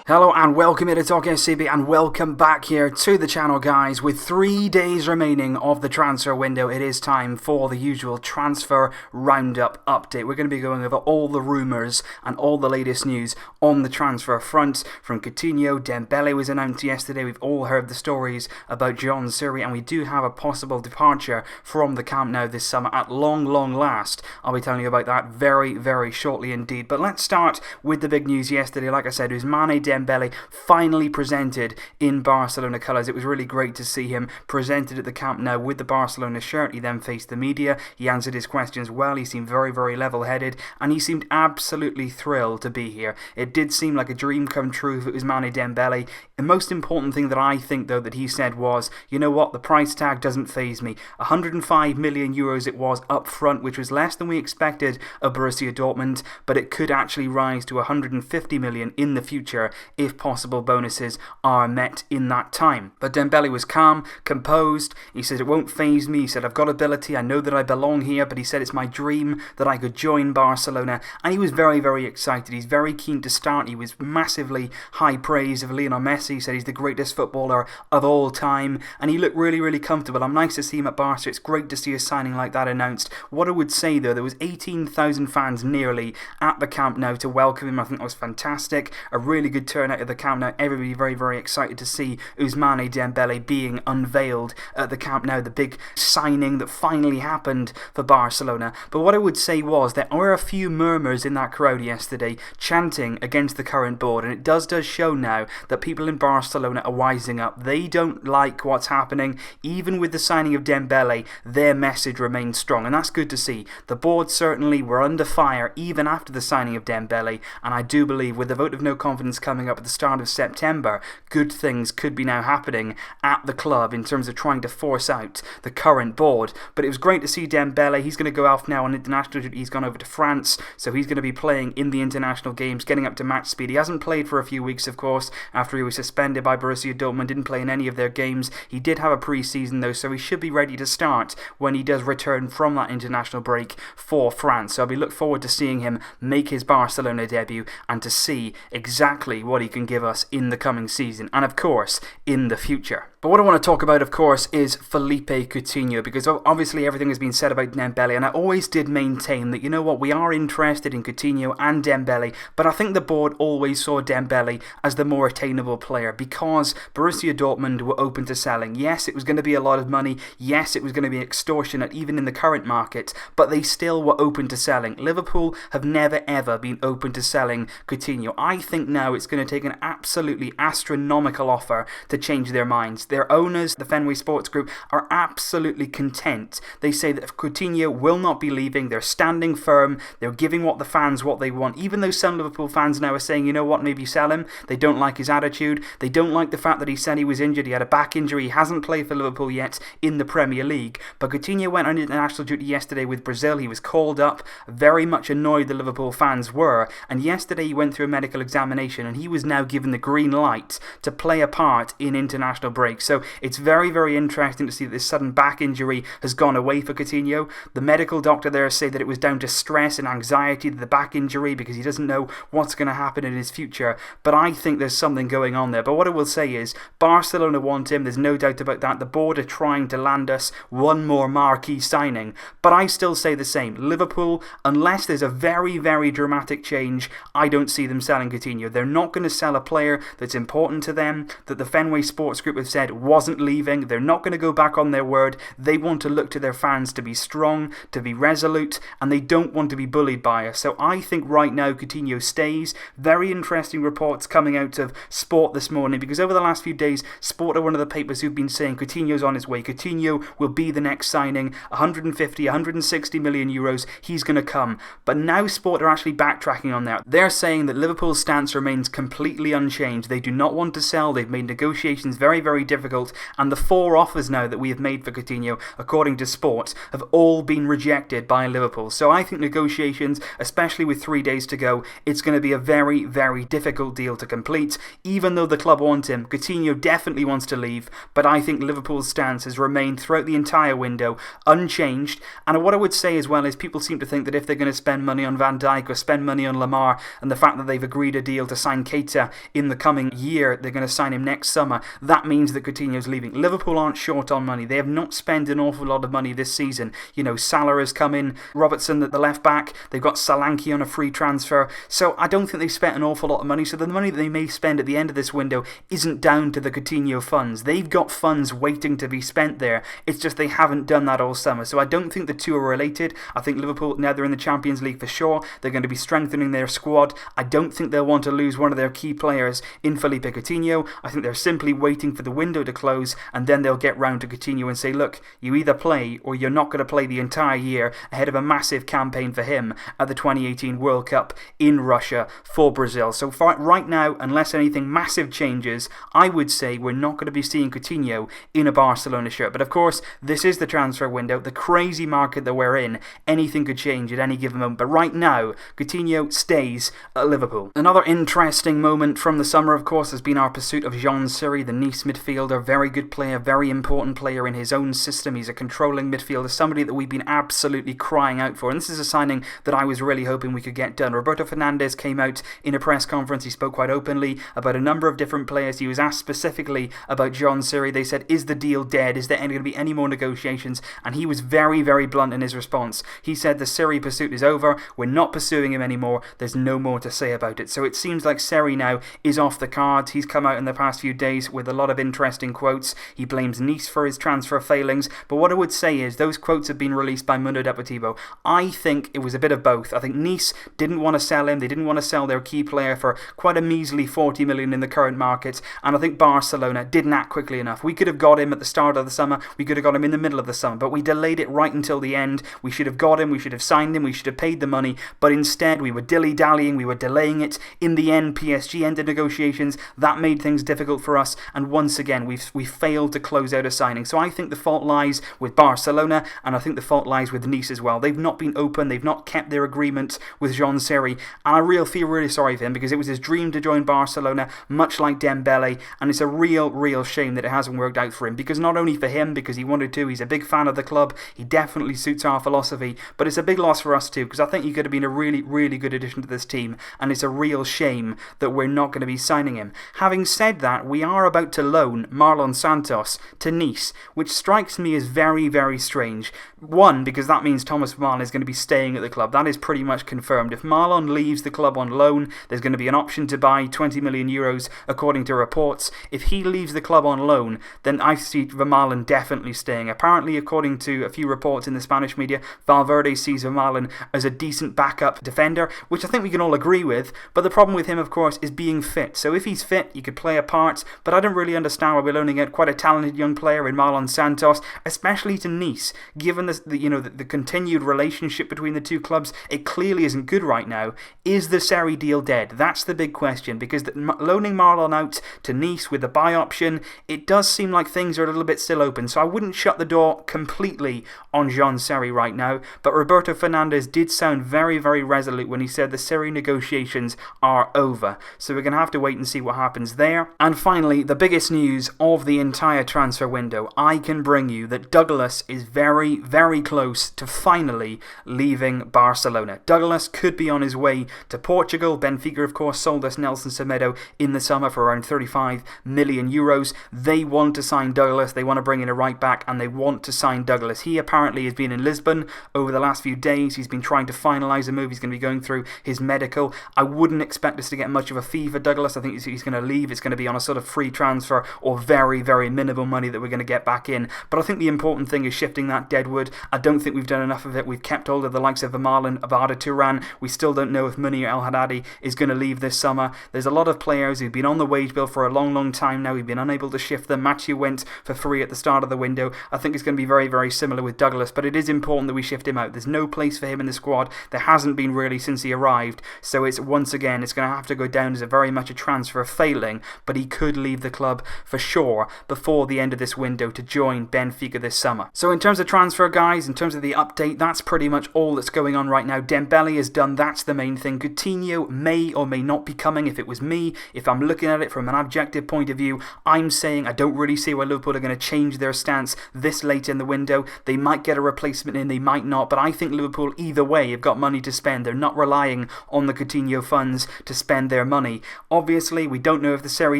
Hello and welcome here to Talk SCB and welcome back here to the channel, guys. With 3 days remaining of the transfer window, it is time for the usual transfer roundup update. We're going to be going over all the rumours and all the latest news on the transfer front. From Coutinho, Dembélé was announced yesterday. We've all heard the stories about Michaël Seri, and we do have a possible departure from the Camp Nou this summer at long last. I'll be telling you about that very shortly indeed. But let's start with the big news yesterday. Like I said, it was Dembélé finally presented in Barcelona colours. It was really great to see him presented at the Camp Nou with the Barcelona shirt. He then faced the media. He answered his questions well. He seemed very level-headed, and he seemed absolutely thrilled to be here. It did seem like a dream come true if it was Dembélé. The most important thing that I think, though, that he said was, you know what, the price tag doesn't faze me. 105 million euros it was up front, which was less than we expected of Borussia Dortmund, but it could actually rise to 150 million in the future if possible bonuses are met in that time. But Dembélé was calm, composed. He said, it won't faze me. He said, I've got ability, I know that I belong here, but he said it's my dream that I could join Barcelona, and he was very excited. He's very keen to start. He was massively high praise of Lionel Messi. He said he's the greatest footballer of all time, and he looked really comfortable. I'm nice to see him at Barca. It's great to see a signing like that announced. What I would say, though, there was 18,000 fans nearly at the Camp Nou to welcome him. I think that was fantastic. A really good turnout at the Camp Nou. Everybody very excited to see Ousmane Dembélé being unveiled at the Camp Nou, the big signing that finally happened for Barcelona. But what I would say was there were a few murmurs in that crowd yesterday chanting against the current board, and it does show now that people in Barcelona are wising up. They don't like what's happening. Even with the signing of Dembélé, their message remains strong, and that's good to see. The board certainly were under fire even after the signing of Dembélé, and I do believe with the vote of no confidence coming up at the start of September, good things could be now happening at the club in terms of trying to force out the current board. But it was great to see Dembélé. He's going to go off now on international duty. He's gone over to France, so he's going to be playing in the international games, getting up to match speed. He hasn't played for a few weeks, of course, after he was suspended by Borussia Dortmund, didn't play in any of their games. He did have a pre-season though, so he should be ready to start when he does return from that international break for France. So I'll be looking forward to seeing him make his Barcelona debut and to see exactly what he can give us in the coming season and, of course, in the future. But what I want to talk about, of course, is Philippe Coutinho, because obviously everything has been said about Dembélé, and I always did maintain that, you know what, we are interested in Coutinho and Dembélé, but I think the board always saw Dembélé as the more attainable player because Borussia Dortmund were open to selling. Yes, it was going to be a lot of money. Yes, it was going to be extortionate even in the current market, but they still were open to selling. Liverpool have never ever been open to selling Coutinho. I think now it's going to take an absolutely astronomical offer to change their minds. Their owners, the Fenway Sports Group, are absolutely content. They say that Coutinho will not be leaving. They're standing firm. They're giving the fans what they want. Even though some Liverpool fans now are saying, you know what, maybe sell him. They don't like his attitude. They don't like the fact that he said he was injured. He had a back injury. He hasn't played for Liverpool yet in the Premier League. But Coutinho went on international duty yesterday with Brazil. He was called up. Very much annoyed the Liverpool fans were. And yesterday he went through a medical examination and he was now given the green light to play a part in international breaks. So it's very interesting to see that this sudden back injury has gone away for Coutinho. The medical doctor there say that it was down to stress and anxiety, the back injury, because he doesn't know what's going to happen in his future. But I think there's something going on there. But what I will say is Barcelona want him. There's no doubt about that. The board are trying to land us one more marquee signing. But I still say the same. Liverpool, unless there's a very dramatic change, I don't see them selling Coutinho. They're not going to sell a player that's important to them, that the Fenway Sports Group have said wasn't leaving. They're not going to go back on their word. They want to look to their fans to be strong, to be resolute, and they don't want to be bullied by us. So I think right now Coutinho stays. Very interesting reports coming out of Sport this morning, because over the last few days, Sport are one of the papers who've been saying Coutinho's on his way. Coutinho will be the next signing. 150, 160 million euros. He's going to come. But now Sport are actually backtracking on that. They're saying that Liverpool's stance remains completely unchanged. They do not want to sell. They've made negotiations very difficult, and the 4 offers now that we have made for Coutinho, according to Sport, have all been rejected by Liverpool. So I think negotiations, especially with 3 days to go, it's going to be a very difficult deal to complete. Even though the club want him, Coutinho definitely wants to leave, but I think Liverpool's stance has remained throughout the entire window unchanged. And what I would say as well is people seem to think that if they're going to spend money on Van Dijk or spend money on Lamar, and the fact that they've agreed a deal to sign Keita in the coming year. They're going to sign him next summer. That means that Coutinho's leaving. Liverpool aren't short on money. They have not spent an awful lot of money this season. You know, Salah has come in, Robertson at the left back, they've got Solanke on a free transfer. So I don't think they've spent an awful lot of money. So the money that they may spend at the end of this window isn't down to the Coutinho funds. They've got funds waiting to be spent there. It's just they haven't done that all summer. So I don't think the two are related. I think Liverpool, now they're in the Champions League for sure, they're going to be strengthening their squad. I don't think they'll want to lose one of their key players in Felipe Coutinho. I think they're simply waiting for the window to close, and then they'll get round to Coutinho and say, look, you either play or you're not going to play the entire year, ahead of a massive campaign for him at the 2018 World Cup in Russia for Brazil. So for right now, unless anything massive changes, I would say we're not going to be seeing Coutinho in a Barcelona shirt. But of course, this is the transfer window, the crazy market that we're in. Anything could change at any given moment. But right now, Coutinho stays at Liverpool. Another interesting moment from the summer, of course, has been our pursuit of Michaël Seri, the Nice midfielder. Very good player, very important player in his own system. He's a controlling midfielder, somebody that we've been absolutely crying out for. And this is a signing that I was really hoping we could get done. Roberto Fernandes came out in a press conference. He spoke quite openly about a number of different players. He was asked specifically about Michaël Seri. They said, is the deal dead? Is there going to be any more negotiations? And he was very, very blunt in his response. He said the Seri pursuit is over. We're not pursuing him anymore. There's no more to say about it. So it seems like Seri now is off the cards. He's come out in the past few days with a lot of interesting quotes. He blames Nice for his transfer failings. But what I would say is those quotes have been released by Mundo Deportivo. I think it was a bit of both. I think Nice didn't want to sell him. They didn't want to sell their key player for quite a measly 40 million in the current market. And I think Barcelona didn't act quickly enough. We could have got him at the start of the summer. We could have got him in the middle of the summer. But we delayed it right until the end. We should have got him. We should have signed him. We should have paid the money. But instead, we were dilly-dallying. We were delaying it. In the end, PSG ended negotiations. That made things difficult for us. And once again, we failed to close out a signing. So I think the fault lies with Barcelona, and I think the fault lies with Nice as well. They've not been open. They've not kept their agreement with Michaël Seri. And I feel really sorry for him, because it was his dream to join Barcelona, much like Dembélé. And it's a real shame that it hasn't worked out for him, because not only for him, because he wanted to, he's a big fan of the club, he definitely suits our philosophy, but it's a big loss for us too, because I think he could have been a really good addition to this team, and it's a real shame that we're not going to be signing him. Having said that, we are about to loan Marlon Santos to Nice, which strikes me as very strange. One, because that means Thomas Vermaelen is going to be staying at the club. That is pretty much confirmed. If Marlon leaves the club on loan, there's going to be an option to buy 20 million euros according to reports. If he leaves the club on loan, then I see Vermaelen definitely staying. Apparently, according to a few reports in the Spanish media, Valverde sees Vermaelen as a decent backup defender, which I think we can all agree with. But the problem with him, of course, is being fit. So if he's fit, he could play a part, but I don't really understand why we're loaning out quite a talented young player in Marlon Santos, especially to Nice, given the continued relationship between the two clubs. It clearly isn't good right now. Is the Seri deal dead? That's the big question, because loaning Marlon out to Nice with the buy option, it does seem like things are a little bit still open. So I wouldn't shut the door completely on Michaël Seri right now, but Roberto Fernandes did sound very resolute when he said the Seri negotiations are over. So we're going to have to wait and see what happens there. And finally, the biggest news of the entire transfer window, I can bring you that Douglas is very close to finally leaving Barcelona. Douglas could be on his way to Portugal. Benfica, of course, sold us Nelson Semedo in the summer for around 35 million euros. They want to sign Douglas. They want to bring in a right back, and they want to sign Douglas. He apparently has been in Lisbon over the last few days. He's been trying to finalise a move. He's going to be going through his medical. I wouldn't expect us to get much of a fee for Douglas. I think he's going to leave. It's going to be on a sort of free transfer, or very minimal money that we're going to get back in. But I think the important thing is shifting that deadwood. I don't think we've done enough of it. We've kept hold of the likes of Vermaelen, of Arda Turan. We still don't know if Munir El Haddadi is going to leave this summer. There's a lot of players who've been on the wage bill for a long time now. We've been unable to shift them. Matthew went for free at the start of the window. I think it's going to be very similar with Douglas, but it is important that we shift him out. There's no place for him in the squad. There hasn't been really since he arrived. So it's once again, it's going to have to go down as very much a transfer failing, but he could leave the club for sure before the end of this window to join Benfica this summer. So in terms of transfer, guys, in terms of the update, that's pretty much all that's going on right now. Dembélé is done. That's the main thing. Coutinho may or may not be coming. If it was me, if I'm looking at it from an objective point of view, I'm saying I don't really see why Liverpool are going to change their stance this late in the window. They might get a replacement in, they might not, but I think Liverpool either way have got money to spend. They're not relying on the Coutinho funds to spend their their money. Obviously, we don't know if the Seri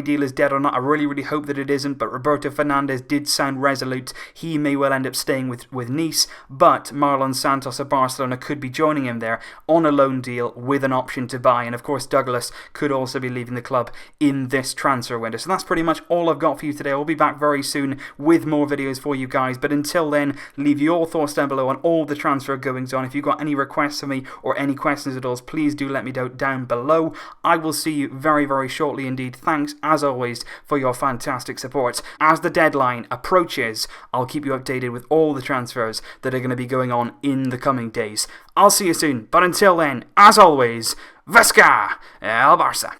deal is dead or not. I really hope that it isn't, but Roberto Fernandes did sound resolute. He may well end up staying with Nice, but Marlon Santos of Barcelona could be joining him there on a loan deal with an option to buy. And of course, Douglas could also be leaving the club in this transfer window. So that's pretty much all I've got for you today. I'll be back very soon with more videos for you guys. But until then, leave your thoughts down below on all the transfer goings on. If you've got any requests for me or any questions at all, please do let me know down below. I will see you very shortly indeed. Thanks, as always, for your fantastic support. As the deadline approaches, I'll keep you updated with all the transfers that are going to be going on in the coming days. I'll see you soon, but until then, as always, Visca el Barça!